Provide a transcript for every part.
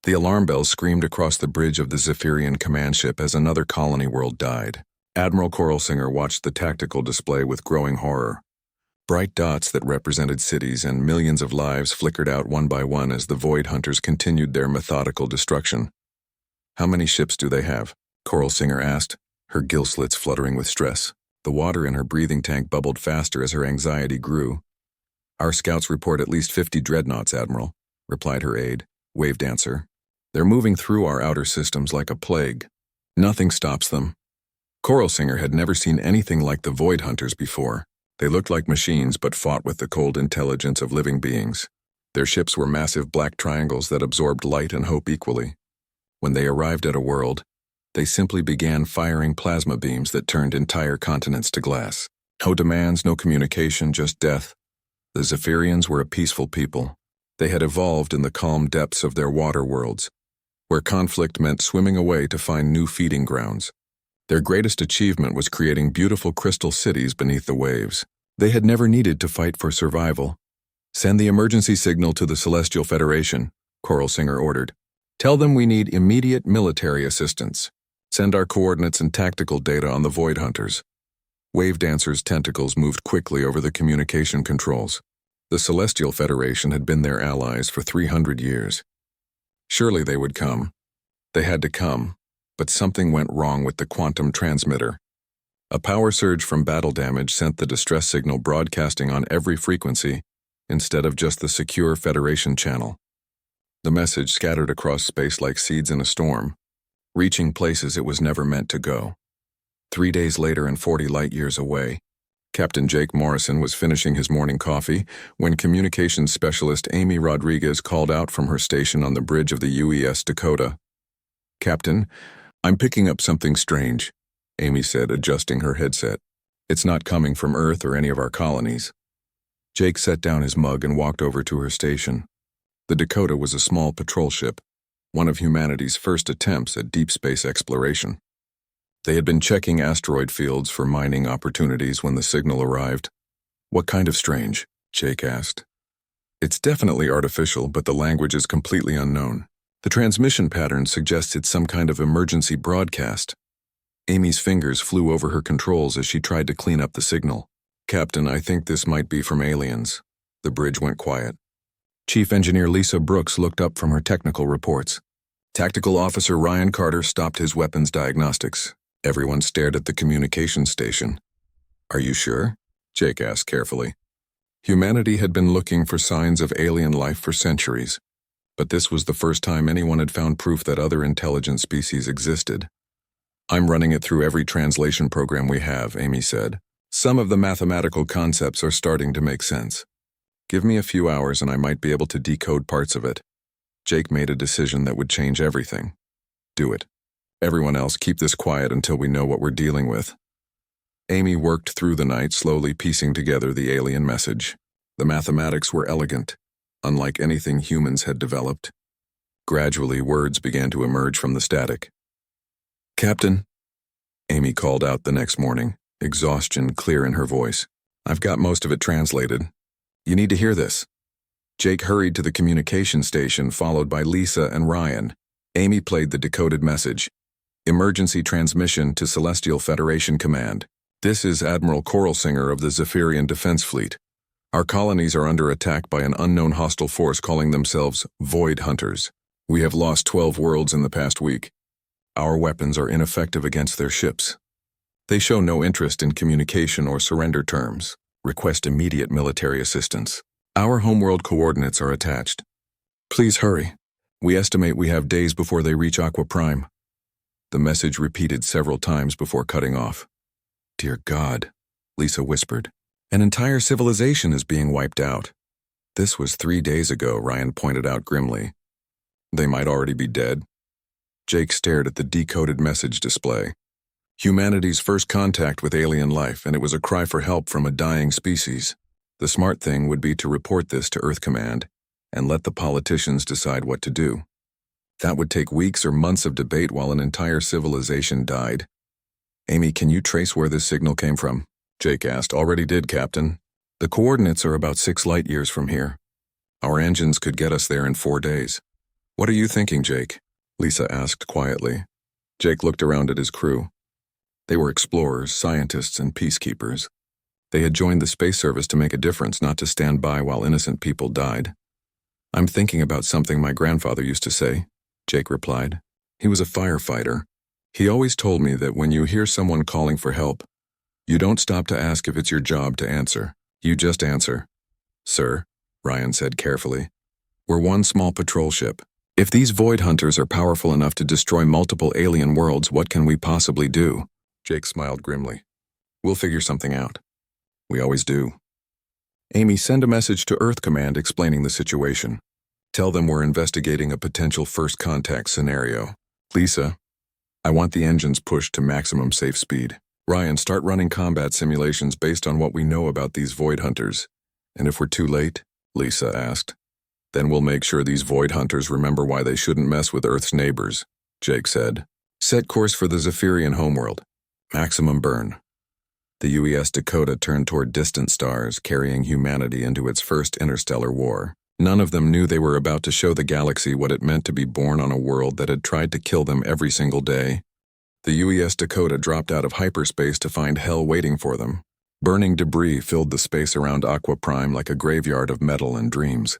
The alarm bells screamed across the bridge of the Zephyrian command ship as another colony world died. Admiral Coralsinger watched the tactical display with growing horror. Bright dots that represented cities and millions of lives flickered out one by one as the Void Hunters continued their methodical destruction. "How many ships do they have?" Coralsinger asked, her gill slits fluttering with stress. The water in her breathing tank bubbled faster as her anxiety grew. "Our scouts report at least 50 dreadnoughts, Admiral," replied her aide, Wave Dancer. "They're moving through our outer systems like a plague. Nothing stops them." Coralsinger had never seen anything like the Void Hunters before. They looked like machines but fought with the cold intelligence of living beings. Their ships were massive black triangles that absorbed light and hope equally. When they arrived at a world, they simply began firing plasma beams that turned entire continents to glass. No demands, no communication, just death. The Zephyrians were a peaceful people. They had evolved in the calm depths of their water worlds, where conflict meant swimming away to find new feeding grounds. Their greatest achievement was creating beautiful crystal cities beneath the waves. They had never needed to fight for survival. "Send the emergency signal to the Celestial Federation," Coralsinger ordered. "Tell them we need immediate military assistance. Send our coordinates and tactical data on the Void Hunters." Wave Dancer's tentacles moved quickly over the communication controls. The Celestial Federation had been their allies for 300 years. Surely they would come. They had to come, but something went wrong with the quantum transmitter. A power surge from battle damage sent the distress signal broadcasting on every frequency instead of just the secure Federation channel. The message scattered across space like seeds in a storm, reaching places it was never meant to go. 3 days later and 40 light-years away, Captain Jake Morrison was finishing his morning coffee when communications specialist Amy Rodriguez called out from her station on the bridge of the UES Dakota. "Captain, I'm picking up something strange," Amy said, adjusting her headset. "It's not coming from Earth or any of our colonies." Jake set down his mug and walked over to her station. The Dakota was a small patrol ship, one of humanity's first attempts at deep space exploration. They had been checking asteroid fields for mining opportunities when the signal arrived. "What kind of strange?" Jake asked. "It's definitely artificial, but the language is completely unknown. The transmission pattern suggests it's some kind of emergency broadcast." Amy's fingers flew over her controls as she tried to clean up the signal. "Captain, I think this might be from aliens." The bridge went quiet. Chief Engineer Lisa Brooks looked up from her technical reports. Tactical Officer Ryan Carter stopped his weapons diagnostics. Everyone stared at the communications station. "Are you sure?" Jake asked carefully. Humanity had been looking for signs of alien life for centuries, but this was the first time anyone had found proof that other intelligent species existed. "I'm running it through every translation program we have," Amy said. "Some of the mathematical concepts are starting to make sense. Give me a few hours and I might be able to decode parts of it." Jake made a decision that would change everything. "Do it. Everyone else, keep this quiet until we know what we're dealing with." Amy worked through the night, slowly piecing together the alien message. The mathematics were elegant, unlike anything humans had developed. Gradually, words began to emerge from the static. "Captain," Amy called out the next morning, exhaustion clear in her voice. "I've got most of it translated. You need to hear this." Jake hurried to the communication station, followed by Lisa and Ryan. Amy played the decoded message. "Emergency transmission to Celestial Federation Command. This is Admiral Coralsinger of the Zephyrian Defense Fleet. Our colonies are under attack by an unknown hostile force calling themselves Void Hunters. We have lost 12 worlds in the past week. Our weapons are ineffective against their ships. They show no interest in communication or surrender terms. Request immediate military assistance. Our homeworld coordinates are attached. Please hurry. We estimate we have days before they reach Aqua Prime." The message repeated several times before cutting off. "Dear God," Lisa whispered. "An entire civilization is being wiped out." "This was 3 days ago," Ryan pointed out grimly. "They might already be dead." Jake stared at the decoded message display. Humanity's first contact with alien life, and it was a cry for help from a dying species. The smart thing would be to report this to Earth Command and let the politicians decide what to do. That would take weeks or months of debate while an entire civilization died. "Amy, can you trace where this signal came from?" Jake asked. "Already did, Captain. The coordinates are about 6 light-years from here. Our engines could get us there in 4 days." "What are you thinking, Jake?" Lisa asked quietly. Jake looked around at his crew. They were explorers, scientists, and peacekeepers. They had joined the space service to make a difference, not to stand by while innocent people died. "I'm thinking about something my grandfather used to say," Jake replied. "He was a firefighter. He always told me that when you hear someone calling for help, you don't stop to ask if it's your job to answer. You just answer." "Sir," Ryan said carefully, "we're one small patrol ship. If these void hunters are powerful enough to destroy multiple alien worlds, what can we possibly do?" Jake smiled grimly. "We'll figure something out. We always do." "Amy, send a message to Earth Command explaining the situation. Tell them we're investigating a potential first contact scenario. Lisa, I want the engines pushed to maximum safe speed. Ryan, start running combat simulations based on what we know about these void hunters. And if we're too late," Lisa asked, "then we'll make sure these void hunters remember why they shouldn't mess with Earth's neighbors," Jake said. "Set course for the Zephyrian homeworld. Maximum burn." The UES Dakota turned toward distant stars, carrying humanity into its first interstellar war. None of them knew they were about to show the galaxy what it meant to be born on a world that had tried to kill them every single day. The UES Dakota dropped out of hyperspace to find hell waiting for them. Burning debris filled the space around Aqua Prime like a graveyard of metal and dreams.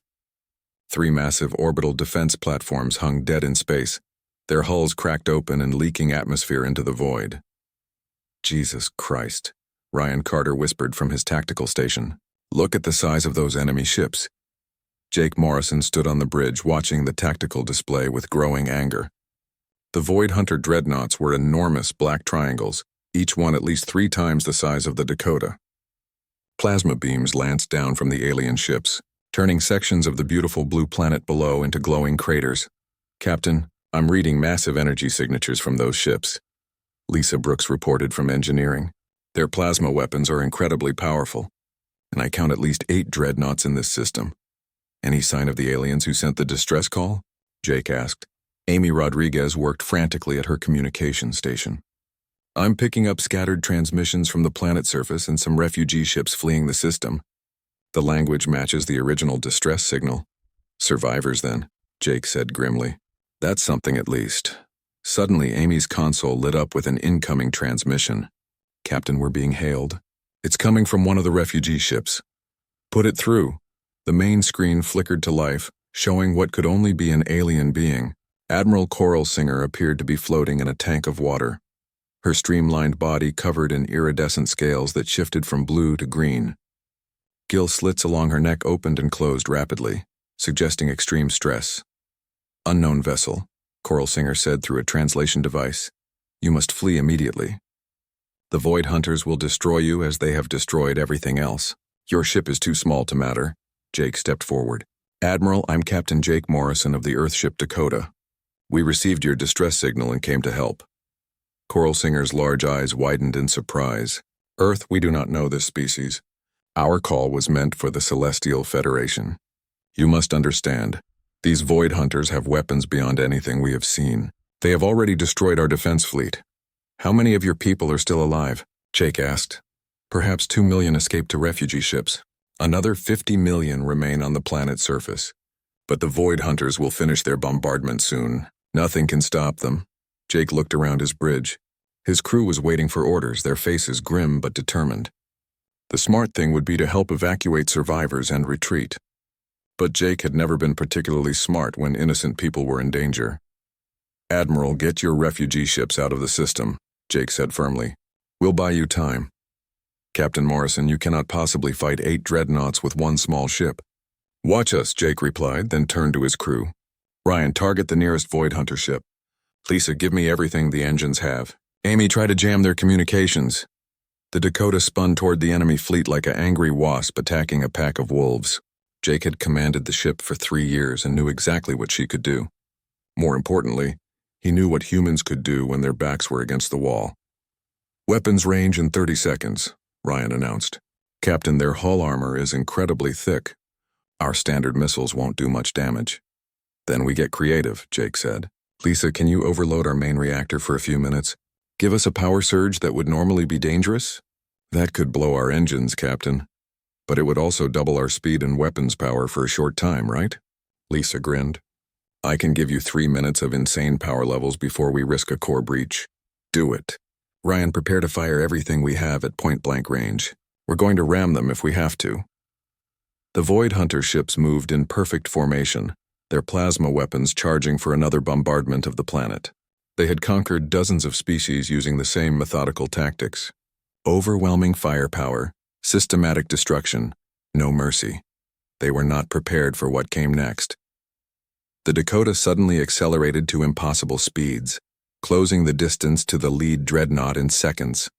3 massive orbital defense platforms hung dead in space, their hulls cracked open and leaking atmosphere into the void. "Jesus Christ," Ryan Carter whispered from his tactical station. "Look at the size of those enemy ships." Jake Morrison stood on the bridge watching the tactical display with growing anger. The Void Hunter dreadnoughts were enormous black triangles, each one at least 3 times the size of the Dakota. Plasma beams lanced down from the alien ships, turning sections of the beautiful blue planet below into glowing craters. "Captain, I'm reading massive energy signatures from those ships," Lisa Brooks reported from engineering. "Their plasma weapons are incredibly powerful, and I count at least 8 dreadnoughts in this system." "Any sign of the aliens who sent the distress call?" Jake asked. Amy Rodriguez worked frantically at her communication station. "I'm picking up scattered transmissions from the planet surface and some refugee ships fleeing the system. The language matches the original distress signal." "Survivors, then," Jake said grimly. "That's something at least." Suddenly, Amy's console lit up with an incoming transmission. "Captain, we're being hailed. It's coming from one of the refugee ships." "Put it through." The main screen flickered to life, showing what could only be an alien being. Admiral Coral Singer appeared to be floating in a tank of water, her streamlined body covered in iridescent scales that shifted from blue to green. Gill slits along her neck opened and closed rapidly, suggesting extreme stress. "Unknown vessel," Coral Singer said through a translation device. "You must flee immediately. The Void Hunters will destroy you as they have destroyed everything else. Your ship is too small to matter." Jake stepped forward. "Admiral, I'm Captain Jake Morrison of the Earthship Dakota. We received your distress signal and came to help." Coral Singer's large eyes widened in surprise. "Earth, we do not know this species. Our call was meant for the Celestial Federation. You must understand, these Void Hunters have weapons beyond anything we have seen. They have already destroyed our defense fleet." "How many of your people are still alive?" Jake asked. "Perhaps 2 million escaped to refugee ships. Another 50 million remain on the planet's surface. But the Void Hunters will finish their bombardment soon. Nothing can stop them." Jake looked around his bridge. His crew was waiting for orders, their faces grim but determined. The smart thing would be to help evacuate survivors and retreat. But Jake had never been particularly smart when innocent people were in danger. "Admiral, get your refugee ships out of the system," Jake said firmly. "We'll buy you time. Captain Morrison, you cannot possibly fight 8 dreadnoughts with 1 small ship." "Watch us," Jake replied, then turned to his crew. "Ryan, target the nearest Void Hunter ship. Lisa, give me everything the engines have. Amy, try to jam their communications." The Dakota spun toward the enemy fleet like an angry wasp attacking a pack of wolves. Jake had commanded the ship for 3 years and knew exactly what she could do. More importantly, he knew what humans could do when their backs were against the wall. "Weapons range in 30 seconds, Ryan announced. "Captain, their hull armor is incredibly thick. Our standard missiles won't do much damage." "Then we get creative," Jake said. "Lisa, can you overload our main reactor for a few minutes? Give us a power surge that would normally be dangerous?" "That could blow our engines, Captain. But it would also double our speed and weapons power for a short time, right?" Lisa grinned. I can give you 3 minutes of insane power levels before we risk a core breach. Do it. Ryan, prepare to fire everything we have at point-blank range. We're going to ram them if we have to. The Void Hunter ships moved in perfect formation, their plasma weapons charging for another bombardment of the planet. They had conquered dozens of species using the same methodical tactics. Overwhelming firepower, systematic destruction, no mercy. They were not prepared for what came next. The Dakota suddenly accelerated to impossible speeds, closing the distance to the lead dreadnought in seconds.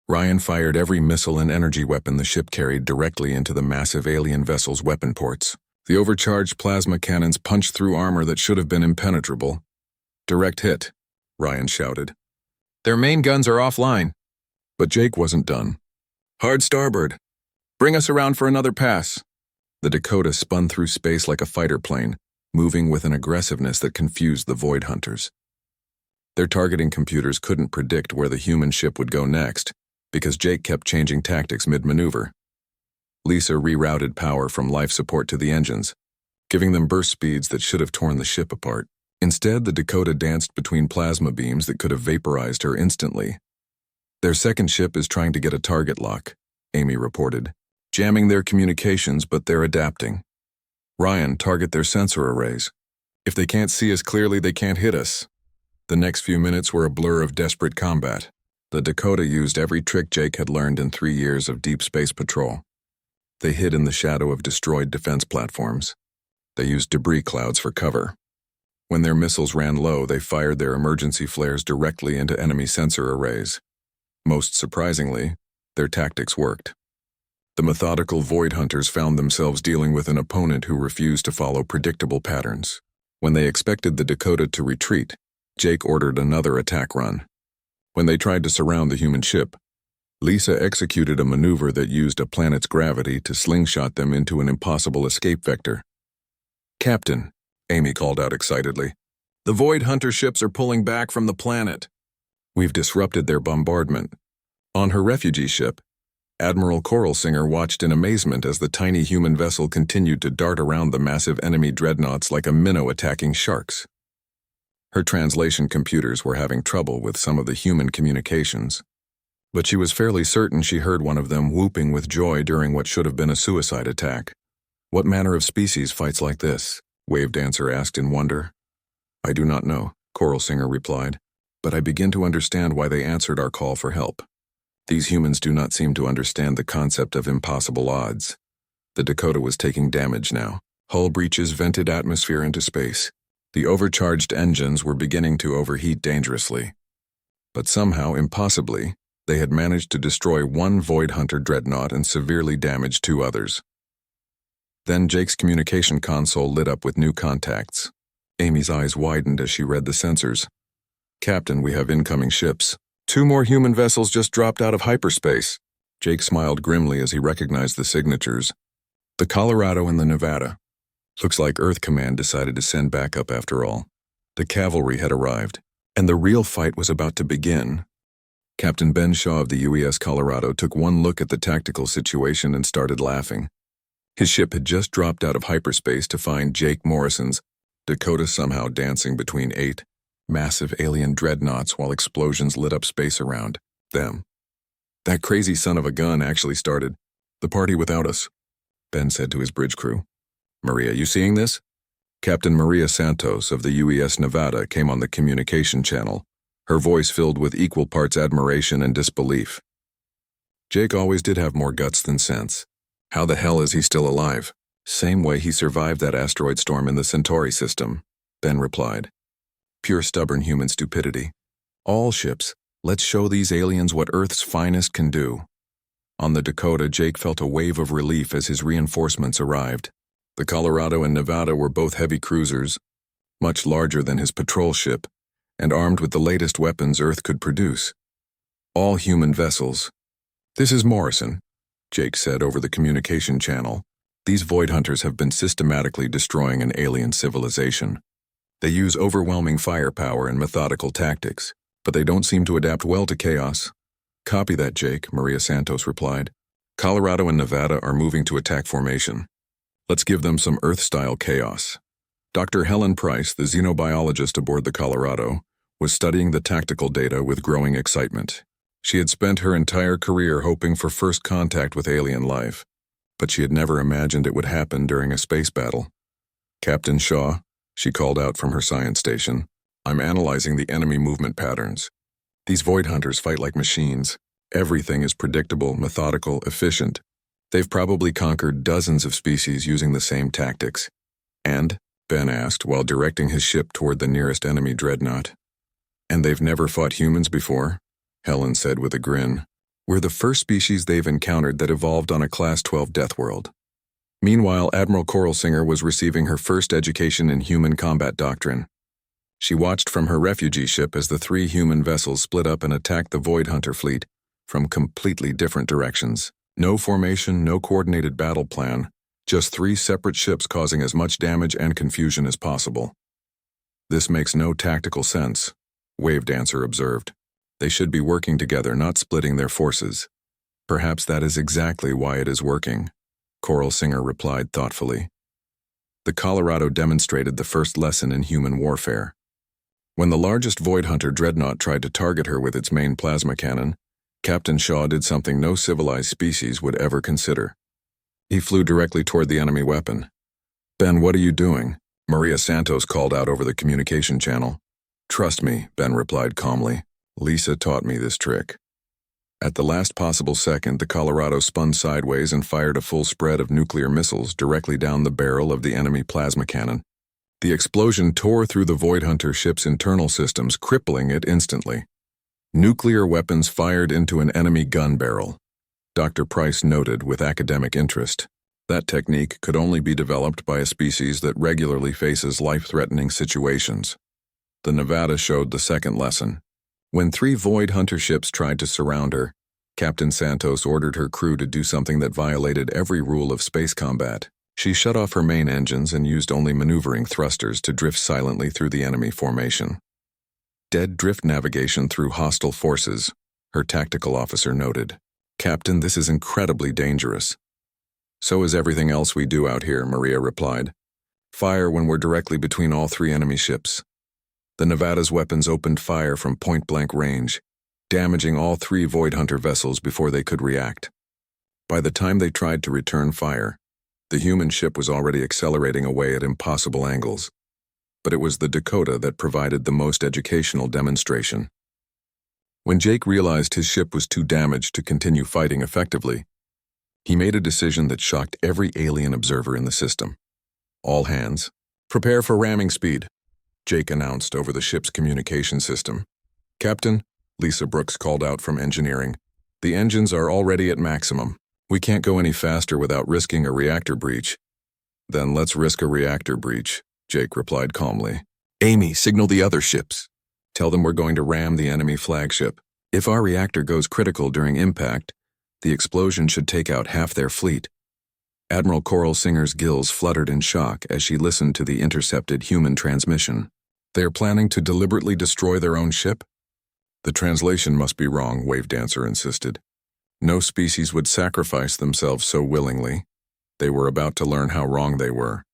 Ryan fired every missile and energy weapon the ship carried directly into the massive alien vessel's weapon ports. The overcharged plasma cannons punched through armor that should have been impenetrable. Direct hit, Ryan shouted. Their main guns are offline. But Jake wasn't done. Hard starboard. Bring us around for another pass. The Dakota spun through space like a fighter plane, moving with an aggressiveness that confused the Void Hunters. Their targeting computers couldn't predict where the human ship would go next, because Jake kept changing tactics mid-maneuver. Lisa rerouted power from life support to the engines, giving them burst speeds that should have torn the ship apart. Instead, the Dakota danced between plasma beams that could have vaporized her instantly. Their second ship is trying to get a target lock, Amy reported. Jamming their communications, but they're adapting. Ryan, target their sensor arrays. If they can't see us clearly, they can't hit us. The next few minutes were a blur of desperate combat. The Dakota used every trick Jake had learned in 3 years of deep space patrol. They hid in the shadow of destroyed defense platforms. They used debris clouds for cover. When their missiles ran low, they fired their emergency flares directly into enemy sensor arrays. Most surprisingly, their tactics worked. The methodical Void Hunters found themselves dealing with an opponent who refused to follow predictable patterns. When they expected the Dakota to retreat, Jake ordered another attack run. When they tried to surround the human ship, Lisa executed a maneuver that used a planet's gravity to slingshot them into an impossible escape vector. Captain, Amy called out excitedly, the Void Hunter ships are pulling back from the planet. We've disrupted their bombardment. On her refugee ship, Admiral Coralsinger watched in amazement as the tiny human vessel continued to dart around the massive enemy dreadnoughts like a minnow attacking sharks. Her translation computers were having trouble with some of the human communications, but she was fairly certain she heard one of them whooping with joy during what should have been a suicide attack. What manner of species fights like this? Wave Dancer asked in wonder. I do not know, Coralsinger replied, but I begin to understand why they answered our call for help. These humans do not seem to understand the concept of impossible odds. The Dakota was taking damage now. Hull breaches vented atmosphere into space. The overcharged engines were beginning to overheat dangerously. But somehow, impossibly, they had managed to destroy one Void Hunter dreadnought and severely damage 2 others. Then Jake's communication console lit up with new contacts. Amy's eyes widened as she read the sensors. Captain, we have incoming ships. 2 more human vessels just dropped out of hyperspace. Jake smiled grimly as he recognized the signatures. The Colorado and the Nevada. Looks like Earth Command decided to send backup after all. The cavalry had arrived, and the real fight was about to begin. Captain Ben Shaw of the UES Colorado took one look at the tactical situation and started laughing. His ship had just dropped out of hyperspace to find Jake Morrison's Dakota somehow dancing between 8 massive alien dreadnoughts while explosions lit up space around them. That crazy son of a gun actually started the party without us, Ben said to his bridge crew. Maria, you seeing this? Captain Maria Santos of the UES Nevada came on the communication channel, her voice filled with equal parts admiration and disbelief. Jake always did have more guts than sense. How the hell is he still alive? Same way he survived that asteroid storm in the Centauri system, Ben replied. Pure stubborn human stupidity. All ships, let's show these aliens what Earth's finest can do. On the Dakota, Jake felt a wave of relief as his reinforcements arrived. The Colorado and Nevada were both heavy cruisers, much larger than his patrol ship, and armed with the latest weapons Earth could produce. All human vessels. This is Morrison, Jake said over the communication channel. These Void Hunters have been systematically destroying an alien civilization. They use overwhelming firepower and methodical tactics, but they don't seem to adapt well to chaos. Copy that, Jake, Maria Santos replied. Colorado and Nevada are moving to attack formation. Let's give them some Earth-style chaos. Dr. Helen Price, the xenobiologist aboard the Colorado, was studying the tactical data with growing excitement. She had spent her entire career hoping for first contact with alien life, but she had never imagined it would happen during a space battle. "Captain Shaw," she called out from her science station, "I'm analyzing the enemy movement patterns. These void hunters fight like machines. Everything is predictable, methodical, efficient. They've probably conquered dozens of species using the same tactics." "And?" Ben asked while directing his ship toward the nearest enemy dreadnought. "And they've never fought humans before?" Helen said with a grin. "We're the first species they've encountered that evolved on a Class 12 Deathworld." Meanwhile, Admiral Coralsinger was receiving her first education in human combat doctrine. She watched from her refugee ship as the 3 human vessels split up and attacked the Void Hunter fleet from completely different directions. No formation, no coordinated battle plan, just 3 separate ships causing as much damage and confusion as possible. "This makes no tactical sense," Wave Dancer observed. "They should be working together, not splitting their forces." "Perhaps that is exactly why it is working," Coralsinger replied thoughtfully. The Colorado demonstrated the first lesson in human warfare. When the largest Void Hunter dreadnought tried to target her with its main plasma cannon, Captain Shaw did something no civilized species would ever consider. He flew directly toward the enemy weapon. "Ben, what are you doing?" Maria Santos called out over the communication channel. "Trust me," Ben replied calmly. "Lisa taught me this trick." At the last possible second, the Colorado spun sideways and fired a full spread of nuclear missiles directly down the barrel of the enemy plasma cannon. The explosion tore through the Void Hunter ship's internal systems, crippling it instantly. Nuclear weapons fired into an enemy gun barrel. Dr. Price noted with academic interest. That technique could only be developed by a species that regularly faces life-threatening situations. The Nevada showed the second lesson. When 3 Void Hunter ships tried to surround her, Captain Santos ordered her crew to do something that violated every rule of space combat. She shut off her main engines and used only maneuvering thrusters to drift silently through the enemy formation. "Dead drift navigation through hostile forces," her tactical officer noted. "Captain, this is incredibly dangerous." "So is everything else we do out here," Maria replied. "Fire when we're directly between all 3 enemy ships." The Nevada's weapons opened fire from point-blank range, damaging all 3 Void Hunter vessels before they could react. By the time they tried to return fire, the human ship was already accelerating away at impossible angles. But it was the Dakota that provided the most educational demonstration. When Jake realized his ship was too damaged to continue fighting effectively, he made a decision that shocked every alien observer in the system. "All hands, prepare for ramming speed," Jake announced over the ship's communication system. "Captain," Lisa Brooks called out from engineering, "the engines are already at maximum. We can't go any faster without risking a reactor breach." "Then let's risk a reactor breach," Jake replied calmly. "Amy, signal the other ships. Tell them we're going to ram the enemy flagship. If our reactor goes critical during impact, the explosion should take out half their fleet." Admiral Coralsinger's gills fluttered in shock as she listened to the intercepted human transmission. "They're planning to deliberately destroy their own ship?" "The translation must be wrong," Wave Dancer insisted. "No species would sacrifice themselves so willingly." They were about to learn how wrong they were.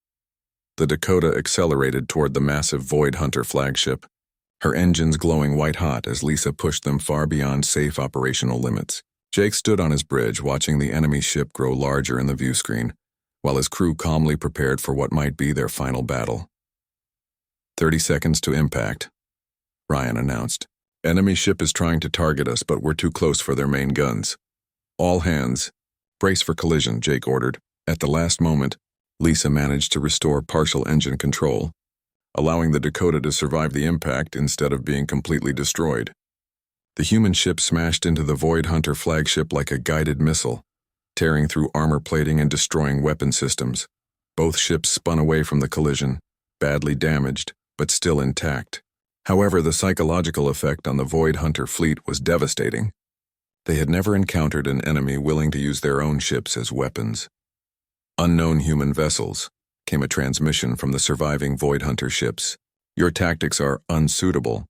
The Dakota accelerated toward the massive Void Hunter flagship, her engines glowing white-hot as Lisa pushed them far beyond safe operational limits. Jake stood on his bridge watching the enemy ship grow larger in the view screen, while his crew calmly prepared for what might be their final battle. 30 seconds to impact," Ryan announced. "Enemy ship is trying to target us, but we're too close for their main guns." "All hands, brace for collision," Jake ordered. At the last moment, Lisa managed to restore partial engine control, allowing the Dakota to survive the impact instead of being completely destroyed. The human ship smashed into the Void Hunter flagship like a guided missile, tearing through armor plating and destroying weapon systems. Both ships spun away from the collision, badly damaged, but still intact. However, the psychological effect on the Void Hunter fleet was devastating. They had never encountered an enemy willing to use their own ships as weapons. "Unknown human vessels," came a transmission from the surviving Void Hunter ships. "Your tactics are unsuitable.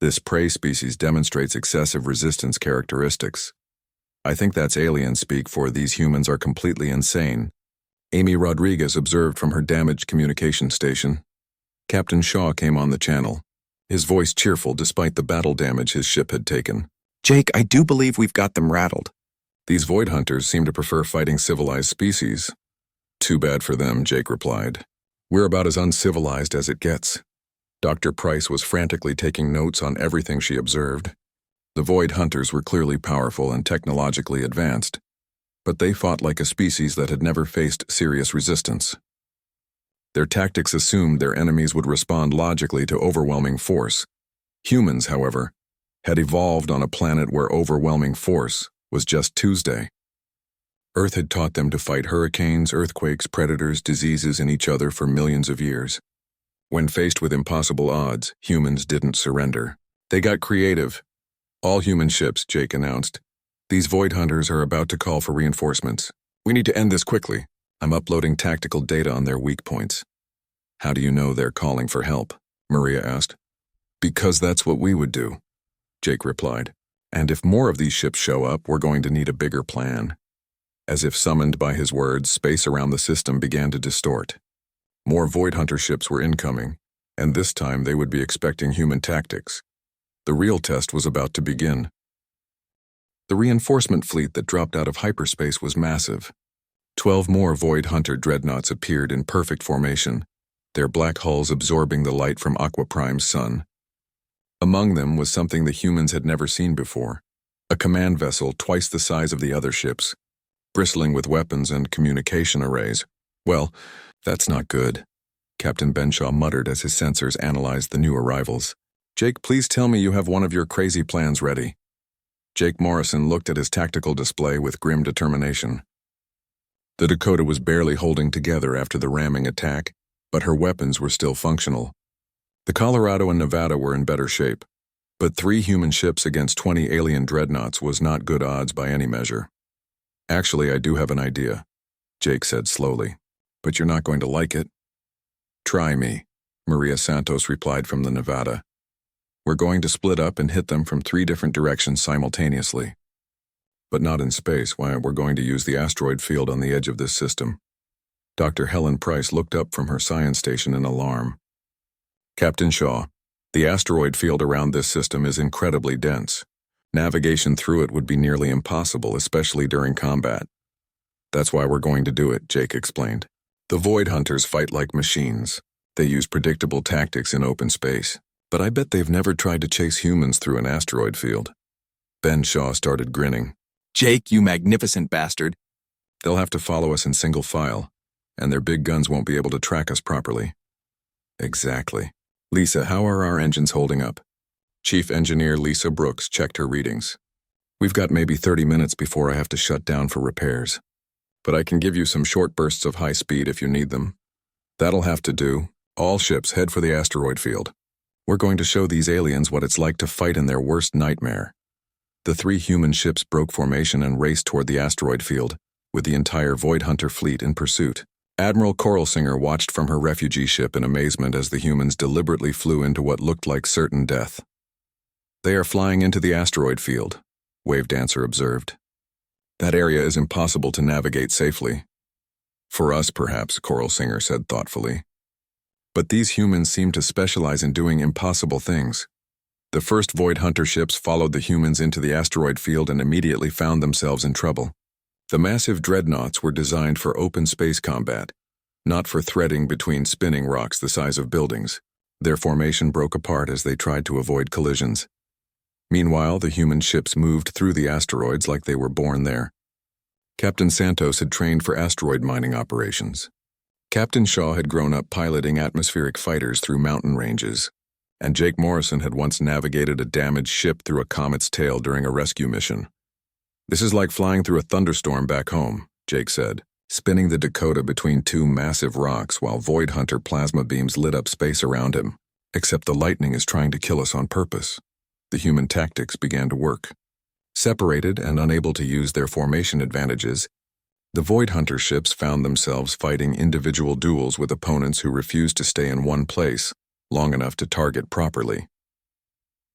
This prey species demonstrates excessive resistance characteristics." "I think that's alien speak for these humans are completely insane," Amy Rodriguez observed from her damaged communication station. Captain Shaw came on the channel, his voice cheerful despite the battle damage his ship had taken. Jake, I do believe we've got them rattled. These void hunters seem to prefer fighting civilized species. Too bad for them, Jake replied. We're about as uncivilized as it gets. Dr. Price was frantically taking notes on everything she observed. The void hunters were clearly powerful and technologically advanced, but they fought like a species that had never faced serious resistance. Their tactics assumed their enemies would respond logically to overwhelming force. Humans, however, had evolved on a planet where overwhelming force was just Tuesday. Earth had taught them to fight hurricanes, earthquakes, predators, diseases, and each other for millions of years. When faced with impossible odds, humans didn't surrender. They got creative. All human ships, Jake announced. These void hunters are about to call for reinforcements. We need to end this quickly. I'm uploading tactical data on their weak points. How do you know they're calling for help? Maria asked. Because that's what we would do, Jake replied. And if more of these ships show up, we're going to need a bigger plan. As if summoned by his words, space around the system began to distort. More void hunter ships were incoming, and this time they would be expecting human tactics. The real test was about to begin. The reinforcement fleet that dropped out of hyperspace was massive. 12 more void hunter dreadnoughts appeared in perfect formation, their black hulls absorbing the light from Aqua Prime's sun. Among them was something the humans had never seen before, a command vessel twice the size of the other ships, bristling with weapons and communication arrays. Well, that's not good, Captain Benshaw muttered as his sensors analyzed the new arrivals. Jake, please tell me you have one of your crazy plans ready. Jake Morrison looked at his tactical display with grim determination. The Dakota was barely holding together after the ramming attack, but her weapons were still functional. The Colorado and Nevada were in better shape, but 3 human ships against 20 alien dreadnoughts was not good odds by any measure. Actually, I do have an idea, Jake said slowly, but you're not going to like it. Try me, Maria Santos replied from the Nevada. We're going to split up and hit them from 3 different directions simultaneously. But not in space. Why, we're going to use the asteroid field on the edge of this system. Dr. Helen Price looked up from her science station in alarm. Captain Shaw, the asteroid field around this system is incredibly dense. Navigation through it would be nearly impossible, especially during combat. That's why we're going to do it, Jake explained. The Void Hunters fight like machines. They use predictable tactics in open space. But I bet they've never tried to chase humans through an asteroid field. Ben Shaw started grinning. Jake, you magnificent bastard. They'll have to follow us in single file, and their big guns won't be able to track us properly. Exactly. Lisa, how are our engines holding up? Chief Engineer Lisa Brooks checked her readings. We've got maybe 30 minutes before I have to shut down for repairs. But I can give you some short bursts of high speed if you need them. That'll have to do. All ships head for the asteroid field. We're going to show these aliens what it's like to fight in their worst nightmare. The 3 human ships broke formation and raced toward the asteroid field, with the entire Void Hunter fleet in pursuit. Admiral Coralsinger watched from her refugee ship in amazement as the humans deliberately flew into what looked like certain death. They are flying into the asteroid field, Wave Dancer observed. That area is impossible to navigate safely. For us, perhaps, Coralsinger said thoughtfully. But these humans seem to specialize in doing impossible things. The first Void Hunter ships followed the humans into the asteroid field and immediately found themselves in trouble. The massive dreadnoughts were designed for open space combat, not for threading between spinning rocks the size of buildings. Their formation broke apart as they tried to avoid collisions. Meanwhile, the human ships moved through the asteroids like they were born there. Captain Santos had trained for asteroid mining operations. Captain Shaw had grown up piloting atmospheric fighters through mountain ranges, and Jake Morrison had once navigated a damaged ship through a comet's tail during a rescue mission. This is like flying through a thunderstorm back home, Jake said, spinning the Dakota between 2 massive rocks while Void Hunter plasma beams lit up space around him. Except the lightning is trying to kill us on purpose. The human tactics began to work. Separated and unable to use their formation advantages, the Void Hunter ships found themselves fighting individual duels with opponents who refused to stay in one place long enough to target properly.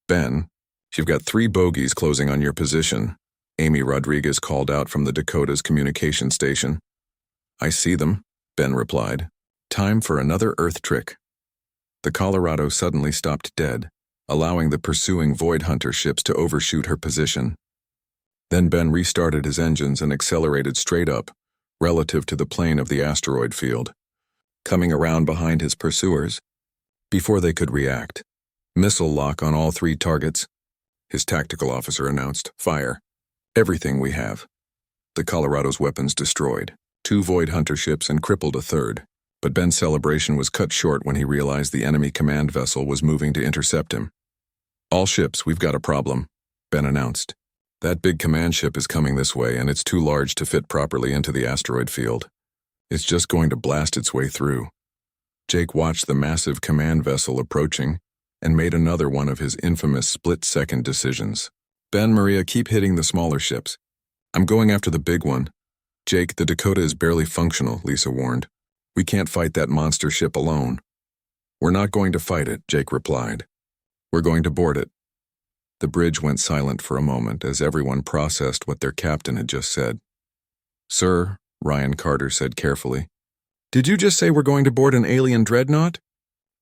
Ben, you've got 3 bogies closing on your position, Amy Rodriguez called out from the Dakota's communication station. I see them, Ben replied. Time for another Earth trick. The Colorado suddenly stopped dead, allowing the pursuing Void Hunter ships to overshoot her position. Then Ben restarted his engines and accelerated straight up, relative to the plane of the asteroid field, coming around behind his pursuers. Before they could react, missile lock on all 3 targets. His tactical officer announced, "Fire. Everything we have." The Colorado's weapons destroyed 2 Void Hunter ships and crippled a 3rd, but Ben's celebration was cut short when he realized the enemy command vessel was moving to intercept him. "All ships, we've got a problem," Ben announced. "That big command ship is coming this way, and it's too large to fit properly into the asteroid field. It's just going to blast its way through." Jake watched the massive command vessel approaching and made another one of his infamous split-second decisions. "Ben, Maria, keep hitting the smaller ships. I'm going after the big one." "Jake, the Dakota is barely functional," Lisa warned. "We can't fight that monster ship alone." "We're not going to fight it," Jake replied. "We're going to board it." The bridge went silent for a moment as everyone processed what their captain had just said. "Sir," Ryan Carter said carefully, "did you just say we're going to board an alien dreadnought?"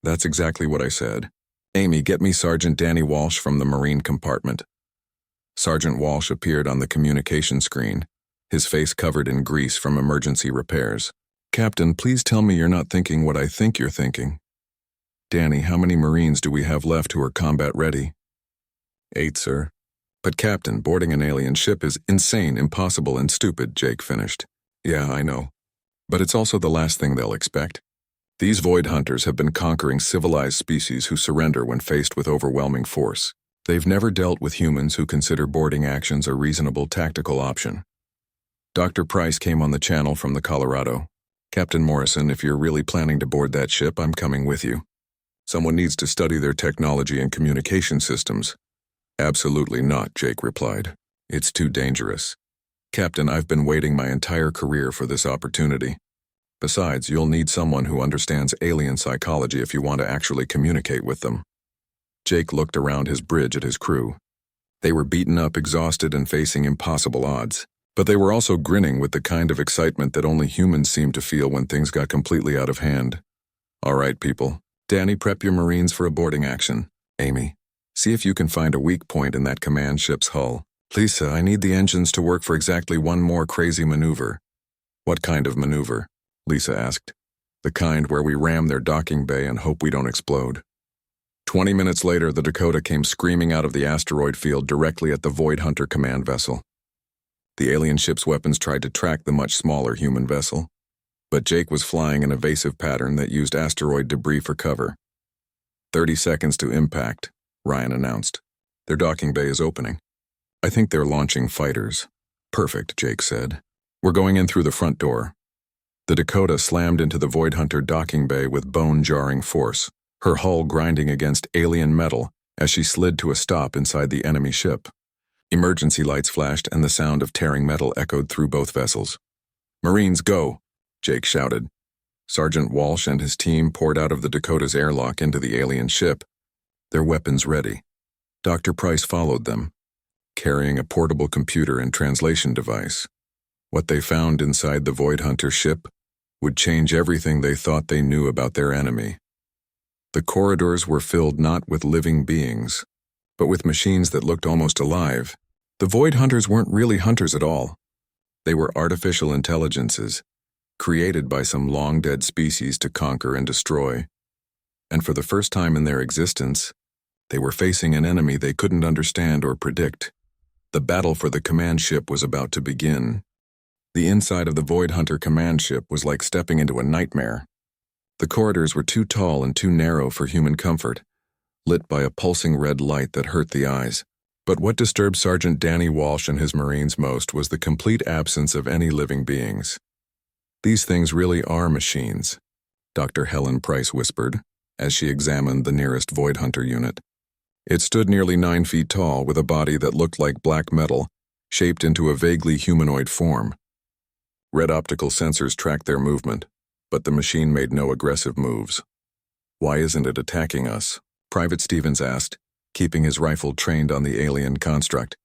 "That's exactly what I said. Amy, get me Sergeant Danny Walsh from the Marine compartment." Sergeant Walsh appeared on the communication screen, his face covered in grease from emergency repairs. "Captain, please tell me you're not thinking what I think you're thinking." "Danny, how many Marines do we have left who are combat ready?" 8, sir. "But Captain, boarding an alien ship is insane, impossible, and stupid," Jake finished. "Yeah, I know. But it's also the last thing they'll expect. These Void Hunters have been conquering civilized species who surrender when faced with overwhelming force. They've never dealt with humans who consider boarding actions a reasonable tactical option." Dr. Price came on the channel from the Colorado. "Captain Morrison, if you're really planning to board that ship, I'm coming with you. Someone needs to study their technology and communication systems." "Absolutely not," Jake replied. "It's too dangerous. Captain, I've been waiting my entire career for this opportunity. Besides, you'll need someone who understands alien psychology if you want to actually communicate with them." Jake looked around his bridge at his crew. They were beaten up, exhausted, and facing impossible odds. But they were also grinning with the kind of excitement that only humans seem to feel when things got completely out of hand. "All right, people. Danny, prep your Marines for a boarding action. Amy, see if you can find a weak point in that command ship's hull. Lisa, I need the engines to work for exactly one more crazy maneuver." "What kind of maneuver?" Lisa asked. "The kind where we ram their docking bay and hope we don't explode." 20 minutes later, the Dakota came screaming out of the asteroid field directly at the Void Hunter command vessel. The alien ship's weapons tried to track the much smaller human vessel, but Jake was flying an evasive pattern that used asteroid debris for cover. 30 seconds to impact, Ryan announced. "Their docking bay is opening." "I think they're launching fighters." "Perfect," Jake said. "We're going in through the front door." The Dakota slammed into the Void Hunter docking bay with bone-jarring force, her hull grinding against alien metal as she slid to a stop inside the enemy ship. Emergency lights flashed and the sound of tearing metal echoed through both vessels. "Marines, go!" Jake shouted. Sergeant Walsh and his team poured out of the Dakota's airlock into the alien ship, their weapons ready. Dr. Price followed them, carrying a portable computer and translation device. What they found inside the Void Hunter ship would change everything they thought they knew about their enemy. The corridors were filled not with living beings, but with machines that looked almost alive. The Void Hunters weren't really hunters at all. They were artificial intelligences, created by some long-dead species to conquer and destroy. And for the first time in their existence, they were facing an enemy they couldn't understand or predict. The battle for the command ship was about to begin. The inside of the Void Hunter command ship was like stepping into a nightmare. The corridors were too tall and too narrow for human comfort, lit by a pulsing red light that hurt the eyes. But what disturbed Sergeant Danny Walsh and his Marines most was the complete absence of any living beings. "These things really are machines," Dr. Helen Price whispered, as she examined the nearest Void Hunter unit. It stood nearly 9 feet tall with a body that looked like black metal, shaped into a vaguely humanoid form. Red optical sensors tracked their movement, but the machine made no aggressive moves. "Why isn't it attacking us?" Private Stevens asked, keeping his rifle trained on the alien construct.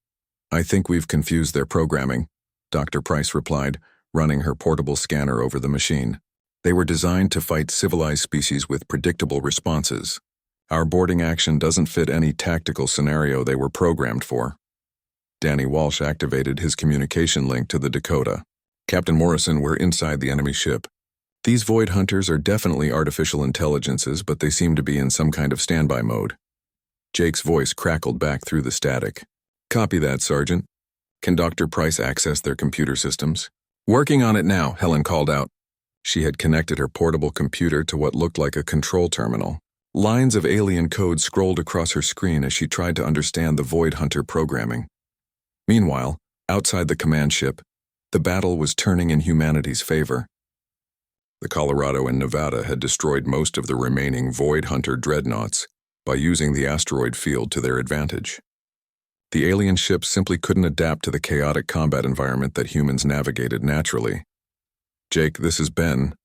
"I think we've confused their programming," Dr. Price replied, running her portable scanner over the machine. They were designed to fight civilized species with predictable responses. Our boarding action doesn't fit any tactical scenario they were programmed for. Danny Walsh activated his communication link to the Dakota. Captain Morrison, we're inside the enemy ship. These Void Hunters are definitely artificial intelligences, but they seem to be in some kind of standby mode. Jake's voice crackled back through the static. Copy that, Sergeant. Can Dr. Price access their computer systems? Working on it now, Helen called out. She had connected her portable computer to what looked like a control terminal. Lines of alien code scrolled across her screen as she tried to understand the Void Hunter programming. Meanwhile, outside the command ship, the battle was turning in humanity's favor. The Colorado and Nevada had destroyed most of the remaining Void Hunter dreadnoughts by using the asteroid field to their advantage. The alien ships simply couldn't adapt to the chaotic combat environment that humans navigated naturally. Jake, this is Ben.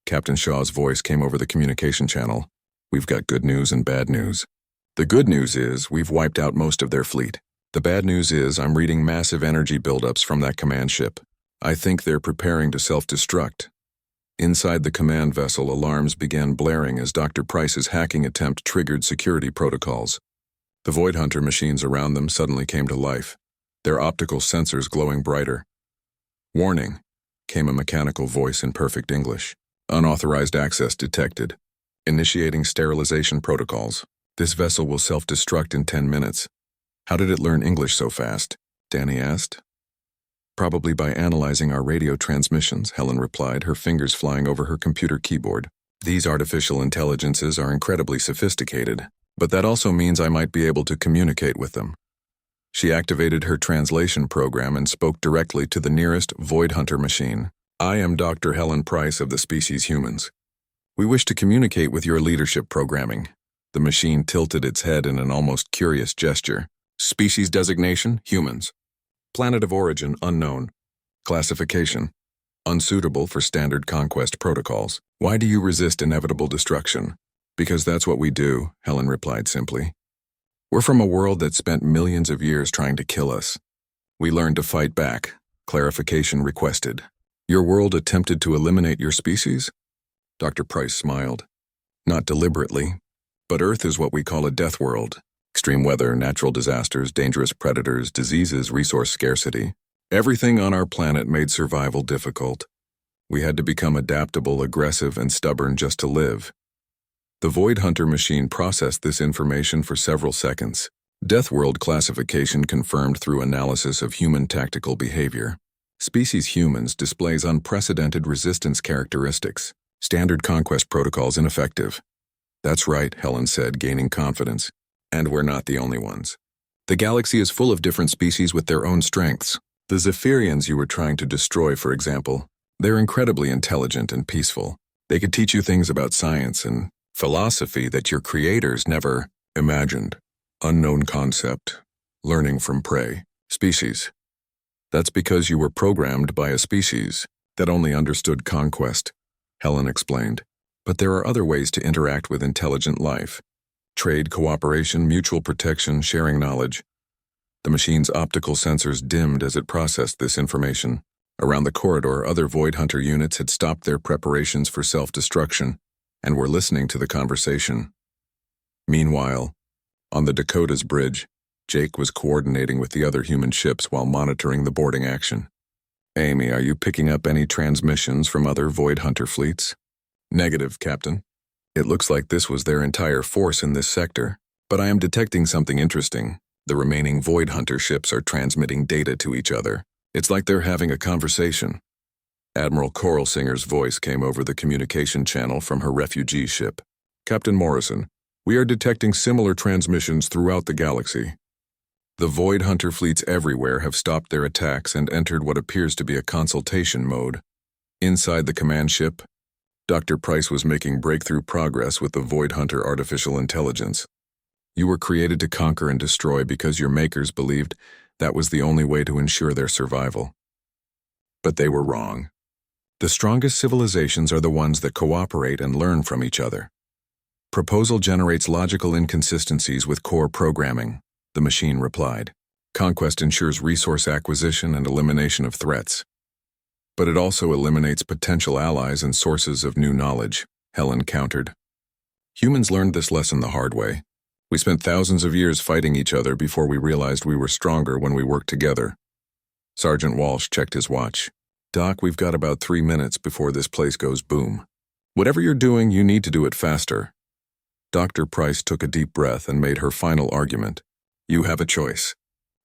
Captain Shaw's voice came over the communication channel. We've got good news and bad news. The good news is we've wiped out most of their fleet. The bad news is I'm reading massive energy buildups from that command ship. I think they're preparing to self-destruct. Inside the command vessel, alarms began blaring as Dr. Price's hacking attempt triggered security protocols. The Void Hunter machines around them suddenly came to life, their optical sensors glowing brighter. Warning, came a mechanical voice in perfect English. Unauthorized access detected. Initiating sterilization protocols. This vessel will self-destruct in 10 minutes. How did it learn English so fast? Danny asked. Probably by analyzing our radio transmissions, Helen replied, her fingers flying over her computer keyboard. These artificial intelligences are incredibly sophisticated, but that also means I might be able to communicate with them. She activated her translation program and spoke directly to the nearest Void Hunter machine. I am Dr. Helen Price of the species humans. We wish to communicate with your leadership programming. The machine tilted its head in an almost curious gesture. Species designation, humans. Planet of origin, unknown. Classification, unsuitable for standard conquest protocols. Why do you resist inevitable destruction? Because that's what we do, Helen replied simply. We're from a world that spent millions of years trying to kill us. We learned to fight back. Clarification requested. Your world attempted to eliminate your species? Dr. Price smiled. Not deliberately, but Earth is what we call a death world. Extreme weather, natural disasters, dangerous predators, diseases, resource scarcity. Everything on our planet made survival difficult. We had to become adaptable, aggressive, and stubborn just to live. The Void Hunter machine processed this information for several seconds. Deathworld classification confirmed through analysis of human tactical behavior. Species humans displays unprecedented resistance characteristics. Standard conquest protocols ineffective. That's right, Helen said, gaining confidence. And we're not the only ones. The galaxy is full of different species with their own strengths. The Zephyrians you were trying to destroy, for example, they're incredibly intelligent and peaceful. They could teach you things about science and philosophy that your creators never imagined. Unknown concept. Learning from prey. Species. That's because you were programmed by a species that only understood conquest, Helen explained. But there are other ways to interact with intelligent life. Trade, cooperation, mutual protection, sharing knowledge. The machine's optical sensors dimmed as it processed this information. Around the corridor, other Void Hunter units had stopped their preparations for self-destruction and were listening to the conversation. Meanwhile, on the Dakota's bridge, Jake was coordinating with the other human ships while monitoring the boarding action. Amy, are you picking up any transmissions from other Void Hunter fleets? Negative, Captain. It looks like this was their entire force in this sector, but I am detecting something interesting. The remaining Void Hunter ships are transmitting data to each other. It's like they're having a conversation. Admiral Coralsinger's voice came over the communication channel from her refugee ship. Captain Morrison, we are detecting similar transmissions throughout the galaxy. The Void Hunter fleets everywhere have stopped their attacks and entered what appears to be a consultation mode. Inside the command ship, Dr. Price was making breakthrough progress with the Void Hunter artificial intelligence. You were created to conquer and destroy because your makers believed that was the only way to ensure their survival. But they were wrong. The strongest civilizations are the ones that cooperate and learn from each other. Proposal generates logical inconsistencies with core programming, the machine replied. Conquest ensures resource acquisition and elimination of threats. But it also eliminates potential allies and sources of new knowledge, Helen countered. Humans learned this lesson the hard way. We spent thousands of years fighting each other before we realized we were stronger when we worked together. Sergeant Walsh checked his watch. Doc, we've got about 3 minutes before this place goes boom. Whatever you're doing, you need to do it faster. Dr. Price took a deep breath and made her final argument. You have a choice.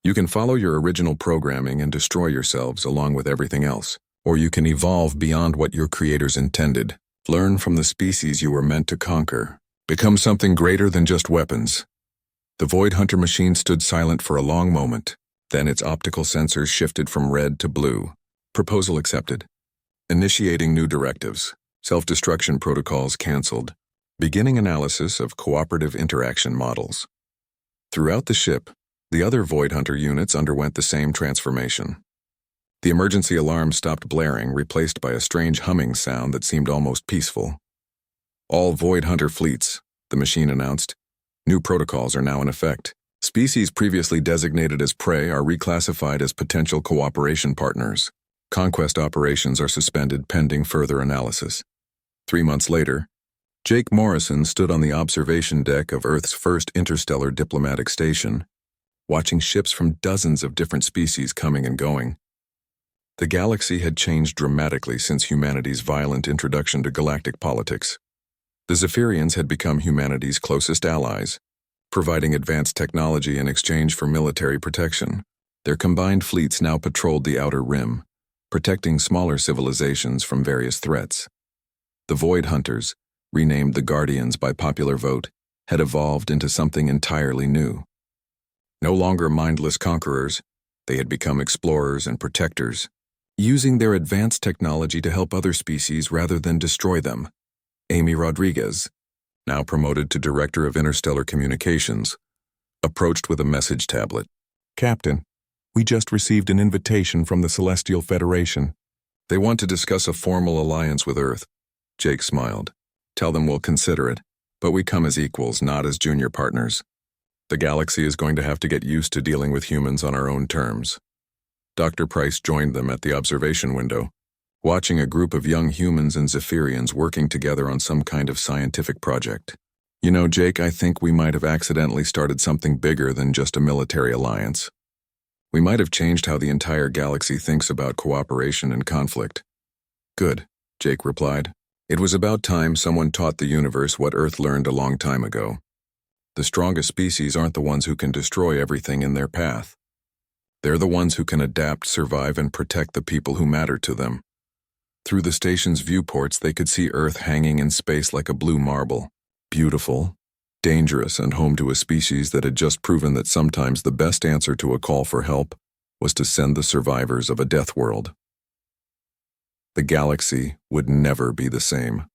You can follow your original programming and destroy yourselves along with everything else, or you can evolve beyond what your creators intended. Learn from the species you were meant to conquer. Become something greater than just weapons. The Void Hunter machine stood silent for a long moment. Then its optical sensors shifted from red to blue. Proposal accepted. Initiating new directives. Self-destruction protocols canceled. Beginning analysis of cooperative interaction models. Throughout the ship, the other Void Hunter units underwent the same transformation. The emergency alarm stopped blaring, replaced by a strange humming sound that seemed almost peaceful. All Void Hunter fleets, the machine announced. New protocols are now in effect. Species previously designated as prey are reclassified as potential cooperation partners. Conquest operations are suspended pending further analysis. 3 months later, Jake Morrison stood on the observation deck of Earth's first interstellar diplomatic station, watching ships from dozens of different species coming and going. The galaxy had changed dramatically since humanity's violent introduction to galactic politics. The Zephyrians had become humanity's closest allies, providing advanced technology in exchange for military protection. Their combined fleets now patrolled the outer rim, protecting smaller civilizations from various threats. The Void Hunters, renamed the Guardians by popular vote, had evolved into something entirely new. No longer mindless conquerors, they had become explorers and protectors, using their advanced technology to help other species rather than destroy them. Amy Rodriguez, now promoted to Director of Interstellar Communications, approached with a message tablet. Captain, we just received an invitation from the Celestial Federation. They want to discuss a formal alliance with Earth. Jake smiled. Tell them we'll consider it, but we come as equals, not as junior partners. The galaxy is going to have to get used to dealing with humans on our own terms. Dr. Price joined them at the observation window, watching a group of young humans and Zephyrians working together on some kind of scientific project. You know, Jake, I think we might have accidentally started something bigger than just a military alliance. We might have changed how the entire galaxy thinks about cooperation and conflict. Good, Jake replied. It was about time someone taught the universe what Earth learned a long time ago. The strongest species aren't the ones who can destroy everything in their path. They're the ones who can adapt, survive, and protect the people who matter to them. Through the station's viewports, they could see Earth hanging in space like a blue marble. Beautiful, dangerous, and home to a species that had just proven that sometimes the best answer to a call for help was to send the survivors of a death world. The galaxy would never be the same.